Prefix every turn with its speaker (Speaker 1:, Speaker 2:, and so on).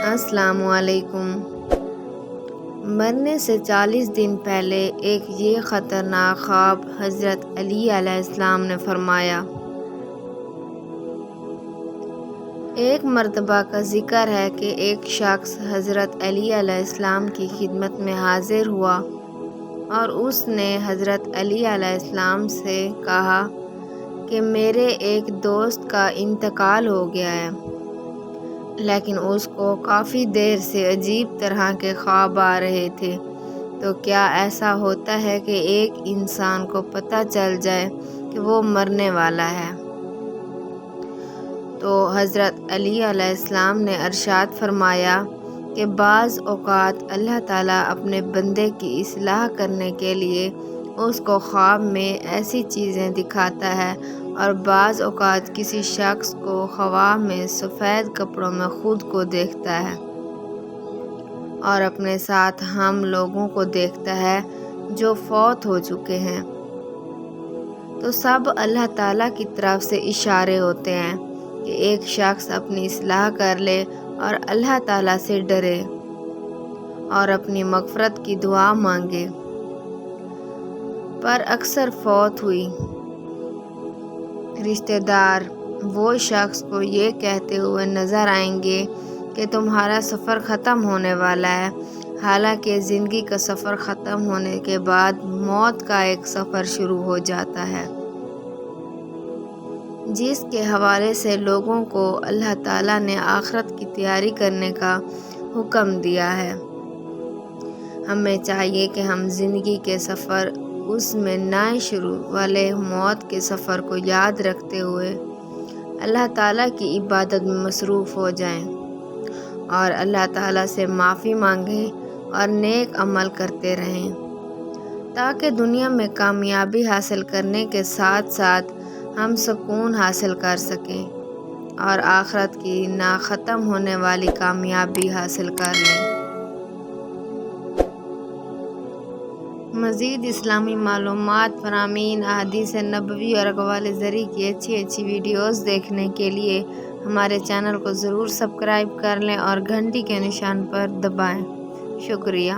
Speaker 1: السلام علیکم۔ مرنے سے 40 دن پہلے ایک یہ خطرناک خواب حضرت علی علیہ السلام نے فرمایا۔ ایک مرتبہ کا ذکر ہے کہ ایک شخص حضرت علی علیہ السلام کی خدمت میں حاضر ہوا اور اس نے حضرت علی علیہ السلام سے کہا کہ میرے ایک دوست کا انتقال ہو گیا ہے، لیکن اس کو کافی دیر سے عجیب طرح کے خواب آ رہے تھے، تو کیا ایسا ہوتا ہے کہ ایک انسان کو پتہ چل جائے کہ وہ مرنے والا ہے؟ تو حضرت علی علیہ السلام نے ارشاد فرمایا کہ بعض اوقات اللہ تعالیٰ اپنے بندے کی اصلاح کرنے کے لیے اس کو خواب میں ایسی چیزیں دکھاتا ہے، اور بعض اوقات کسی شخص کو خواب میں سفید کپڑوں میں خود کو دیکھتا ہے اور اپنے ساتھ ہم لوگوں کو دیکھتا ہے جو فوت ہو چکے ہیں، تو سب اللہ تعالیٰ کی طرف سے اشارے ہوتے ہیں کہ ایک شخص اپنی اصلاح کر لے اور اللہ تعالیٰ سے ڈرے اور اپنی مغفرت کی دعا مانگے۔ پر اکثر فوت ہوئی رشتہ دار وہ شخص کو یہ کہتے ہوئے نظر آئیں گے کہ تمہارا سفر ختم ہونے والا ہے، حالانکہ زندگی کا سفر ختم ہونے کے بعد موت کا ایک سفر شروع ہو جاتا ہے، جس کے حوالے سے لوگوں کو اللہ تعالیٰ نے آخرت کی تیاری کرنے کا حکم دیا ہے۔ ہمیں چاہیے کہ ہم زندگی کے سفر، اس میں نئے شروع والے موت کے سفر کو یاد رکھتے ہوئے اللہ تعالیٰ کی عبادت میں مصروف ہو جائیں اور اللہ تعالیٰ سے معافی مانگیں اور نیک عمل کرتے رہیں، تاکہ دنیا میں کامیابی حاصل کرنے کے ساتھ ساتھ ہم سکون حاصل کر سکیں اور آخرت کی نہ ختم ہونے والی کامیابی حاصل کر لیں۔ مزید اسلامی معلومات، فرامین، احادیث نبوی اور اقوال زرعی کی اچھی ویڈیوز دیکھنے کے لیے ہمارے چینل کو ضرور سبسکرائب کر لیں اور گھنٹی کے نشان پر دبائیں۔ شکریہ۔